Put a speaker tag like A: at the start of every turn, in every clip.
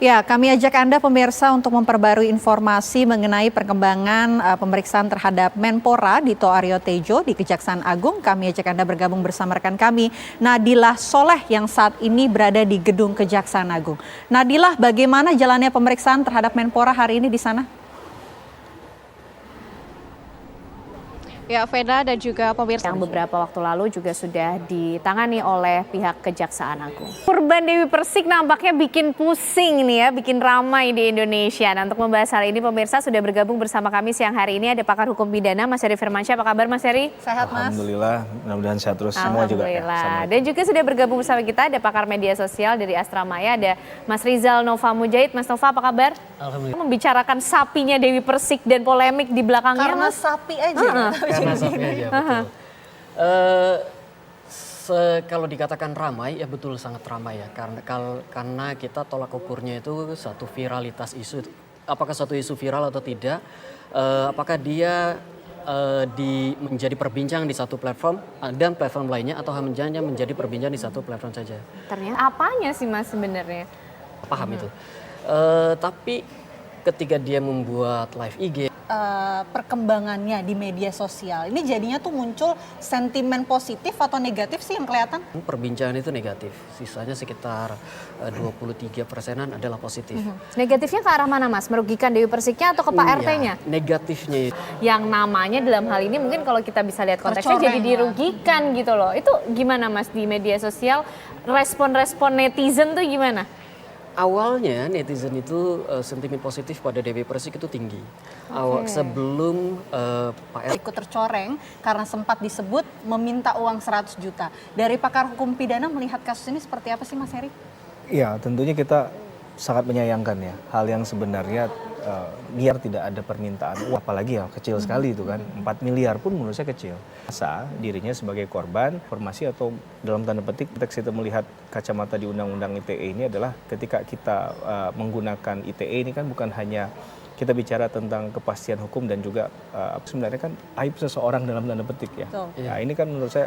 A: Ya, kami ajak Anda pemirsa untuk memperbarui informasi mengenai perkembangan pemeriksaan terhadap Menpora Dito Aryo Tejo di Kejaksaan Agung. Kami ajak Anda bergabung bersama rekan kami, Nadilah Soleh yang saat ini berada di Gedung Kejaksaan Agung. Nadilah, bagaimana jalannya pemeriksaan terhadap Menpora hari ini di sana?
B: Ya, Vena dan juga pemirsa
C: yang beberapa waktu lalu juga sudah ditangani oleh pihak Kejaksaan Agung. Kurban Dewi Persik nampaknya bikin pusing nih ya, bikin ramai di Indonesia. Nah, untuk membahas hal ini pemirsa sudah bergabung bersama kami siang hari ini ada pakar hukum pidana Mas Heri Firmansyah. Apa kabar Mas Heri?
A: Sehat Mas?
D: Alhamdulillah, mudah-mudahan sehat terus semua juga.
C: Alhamdulillah. Dan juga sudah bergabung bersama kita ada pakar media sosial dari Astra Maya, ada Mas Rizal Nova Mujahid. Mas Nova, apa kabar?
E: Alhamdulillah.
C: Membicarakan sapinya Dewi Persik dan polemik di belakangnya.
A: Karena
C: Mas.
A: sapi aja.
E: Karena sapi aja, betul. Kalau dikatakan ramai, ya betul sangat ramai ya. Karena kita tolak ukurnya itu satu viralitas isu. Apakah satu isu viral atau tidak? Apakah dia menjadi perbincangan di satu platform dan platform lainnya, atau hanya menjadi perbincangan di satu platform saja?
C: Ternyata apanya sih Mas sebenarnya?
E: Paham itu. Tapi ketika dia membuat live IG,
A: Perkembangannya di media sosial ini jadinya tuh muncul sentimen positif atau negatif sih yang kelihatan?
E: perbincangan itu negatif. Sisanya sekitar 23%-an adalah positif.
C: Negatifnya ke arah mana Mas? Merugikan Dewi Persiknya atau ke Pak RT-nya?
E: Negatifnya itu
C: Yang namanya dalam hal ini mungkin kalau kita bisa lihat konteksnya jadi
A: Tercoreng lah.
C: dirugikan gitu loh. Itu gimana Mas di media sosial? Respon-respon netizen tuh gimana?
E: awalnya netizen itu sentimen positif pada Dewi Persik itu tinggi. Sebelum Pak RT
A: Ikut tercoreng karena sempat disebut meminta uang 100 juta. Dari pakar hukum pidana melihat kasus ini seperti apa sih Mas Heri?
D: Ya, tentunya kita sangat menyayangkan ya hal yang sebenarnya biar tidak ada permintaan uang, apalagi ya kecil sekali itu kan, 4 miliar pun menurut saya kecil. Masa dirinya sebagai korban informasi atau dalam tanda petik konteks kita melihat kacamata di Undang-Undang ITE ini adalah ketika kita menggunakan ITE ini kan bukan hanya kita bicara tentang kepastian hukum dan juga sebenarnya kan aib seseorang dalam tanda petik ya.
A: Betul.
D: Nah ini kan menurut saya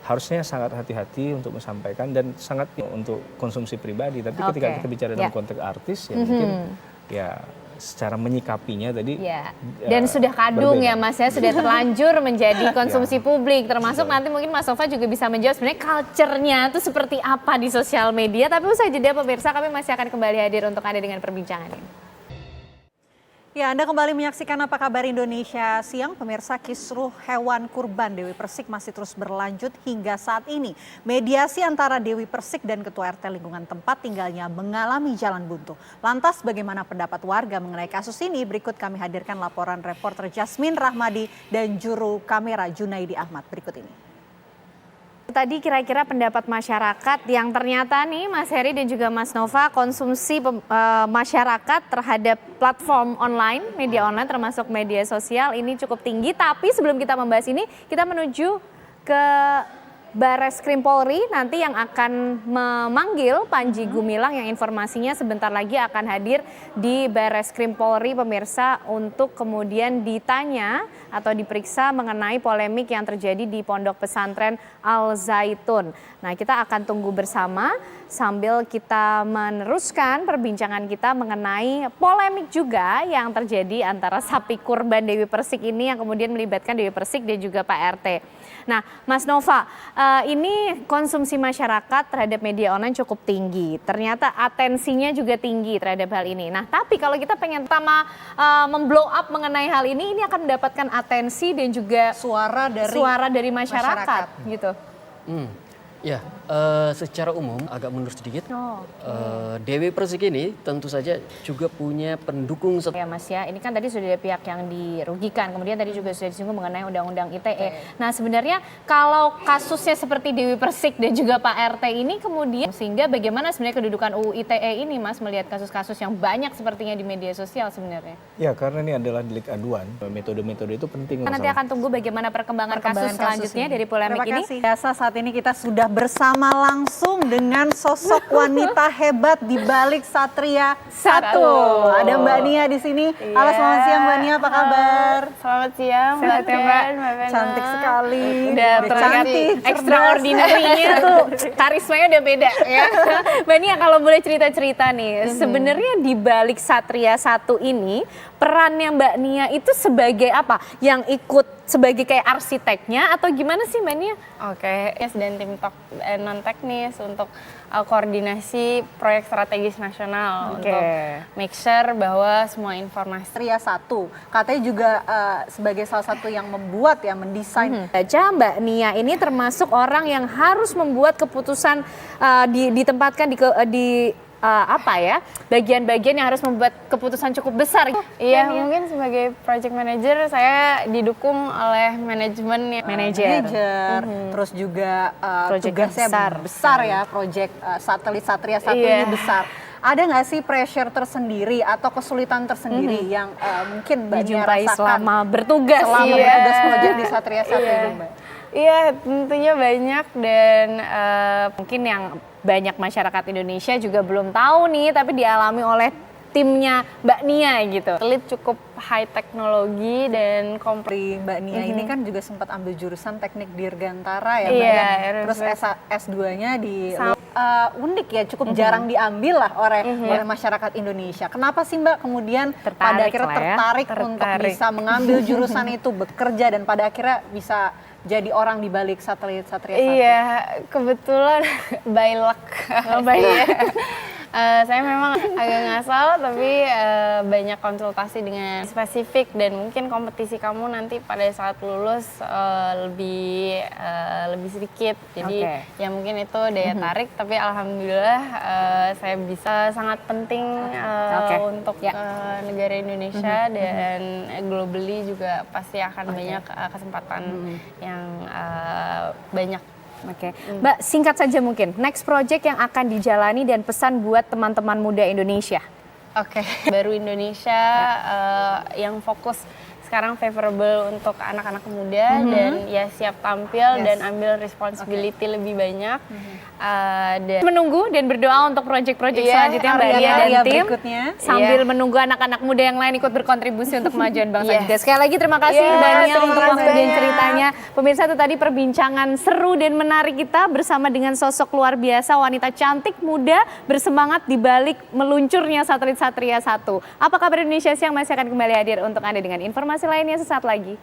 D: harusnya sangat hati-hati untuk menyampaikan dan sangat untuk konsumsi pribadi. Tapi ketika kita bicara dalam konteks artis ya mungkin ya secara menyikapinya tadi.
C: Ya. Dan sudah kadung
D: berbeda.
C: ya Mas ya, sudah terlanjur menjadi konsumsi publik. Termasuk nanti mungkin Mas Nova juga bisa menjawab sebenarnya culture-nya itu seperti apa di sosial media. Tapi usai jeda pemirsa, kami masih akan kembali hadir untuk Anda dengan perbincangan ini.
A: Ya, Anda kembali menyaksikan Apa Kabar Indonesia Siang. Pemirsa, kisruh hewan kurban Dewi Persik masih terus berlanjut hingga saat ini. Mediasi antara Dewi Persik dan Ketua RT lingkungan tempat tinggalnya mengalami jalan buntu. Lantas bagaimana pendapat warga mengenai kasus ini? Berikut kami hadirkan laporan reporter Jasmine Rahmadi dan juru kamera Junaidi Ahmad. Berikut ini.
C: Tadi kira-kira pendapat masyarakat yang ternyata nih Mas Heri dan juga Mas Nova, konsumsi masyarakat terhadap platform online, media online termasuk media sosial ini cukup tinggi. Tapi sebelum kita membahas ini, kita menuju ke Barreskrim Polri nanti yang akan memanggil Panji Gumilang yang informasinya sebentar lagi akan hadir di Barreskrim Polri pemirsa untuk kemudian ditanya atau diperiksa mengenai polemik yang terjadi di Pondok Pesantren Al Zaitun. Nah, kita akan tunggu bersama sambil kita meneruskan perbincangan kita mengenai polemik juga yang terjadi antara sapi kurban Dewi Persik ini yang kemudian melibatkan Dewi Persik dan juga Pak RT. Nah, Mas Nova, ini konsumsi masyarakat terhadap media online cukup tinggi. Ternyata atensinya juga tinggi terhadap hal ini. Nah, tapi kalau kita pengen pertama memblow up mengenai hal ini akan mendapatkan atensi dan juga suara dari masyarakat. Gitu.
E: Ya, secara umum agak mundur sedikit. Dewi Persik ini tentu saja juga punya pendukung.
C: Ya Mas ya, ini kan tadi sudah ada pihak yang dirugikan, kemudian tadi juga sudah disinggung mengenai Undang-Undang ITE. Nah sebenarnya kalau kasusnya seperti Dewi Persik dan juga Pak RT ini kemudian sehingga bagaimana sebenarnya kedudukan UU ITE ini Mas melihat kasus-kasus yang banyak sepertinya di media sosial sebenarnya?
D: Ya karena ini adalah delik aduan, metode-metode itu penting.
C: Nanti akan tunggu bagaimana perkembangan kasus selanjutnya dari polemik ini.
A: Terima kasih. Biasa saat ini kita sudah bersama bersama langsung dengan sosok wanita hebat di balik Satria 1. Ada Mbak Nia di sini. Halo, selamat siang Mbak Nia, apa kabar?
F: Selamat siang,
C: Sehat ya, Mbak?
A: Cantik sekali.
C: Udah terlihat
A: cantik,
C: extraordinary-nya tuh, karismanya udah beda ya. Mbak Nia, kalau boleh cerita-cerita nih, sebenarnya di balik Satria 1 ini, perannya Mbak Nia itu sebagai apa? Yang ikut sebagai kayak arsiteknya atau gimana sih Mbak Nia?
F: Oke, yes, dan tim non teknis untuk koordinasi proyek strategis nasional untuk make sure bahwa semua informasi.
A: Satria 1, katanya juga sebagai salah satu yang membuat ya, mendesain.
C: Baca Mbak Nia ini termasuk orang yang harus membuat keputusan ditempatkan di apa ya, bagian-bagian yang harus membuat keputusan cukup besar.
F: Iya, mungkin sebagai project manager saya didukung oleh manajemen
C: Manajer.
A: Terus juga
C: Project
A: tugasnya besar ya, proyek satelit Satria 1 ini besar. Ada nggak sih pressure tersendiri atau kesulitan tersendiri yang mungkin Mbak Nia
C: dijumpai
A: rasakan
C: selama bertugas
A: bertugas proyek di Satria 1 ini, Mbak?
F: Iya, tentunya banyak dan
C: mungkin yang banyak masyarakat Indonesia juga belum tahu nih, tapi dialami oleh timnya Mbak Nia gitu.
F: satelit cukup high teknologi dan kompleks.
A: Mbak Nia ini kan juga sempat ambil jurusan teknik dirgantara ya, Mbak
F: Iya,
A: ya. Terus S2-nya di unik ya, cukup jarang diambil lah oleh masyarakat Indonesia. Kenapa sih Mbak kemudian pada akhirnya tertarik untuk bisa mengambil jurusan itu, bekerja dan pada akhirnya bisa jadi orang di balik Satria 1?
F: Iya, kebetulan by luck. Saya memang agak ngasal, tapi banyak konsultasi dengan spesifik dan mungkin kompetisi kamu nanti pada saat lulus lebih sedikit. Jadi ya mungkin itu daya tarik, tapi alhamdulillah saya bisa sangat penting untuk negara Indonesia dan globally juga pasti akan banyak kesempatan yang banyak.
C: Mbak, singkat saja mungkin, next project yang akan dijalani dan pesan buat teman-teman muda Indonesia.
F: Baru Indonesia yang fokus sekarang favorable untuk anak-anak muda dan ya siap tampil dan ambil responsibility lebih banyak. Dan
C: Menunggu dan berdoa untuk project-project selanjutnya Mbak Nia dan tim. Sambil menunggu anak-anak muda yang lain ikut berkontribusi untuk kemajuan bangsa juga. Sekali lagi terima kasih Mbak Nia untuk waktu dan ceritanya. Pemirsa, itu tadi perbincangan seru dan menarik kita bersama dengan sosok luar biasa, wanita cantik muda bersemangat di balik meluncurnya satelit Satria 1. Apa kabar Indonesia Siang masih akan kembali hadir untuk Anda dengan informasi lainnya sesaat lagi.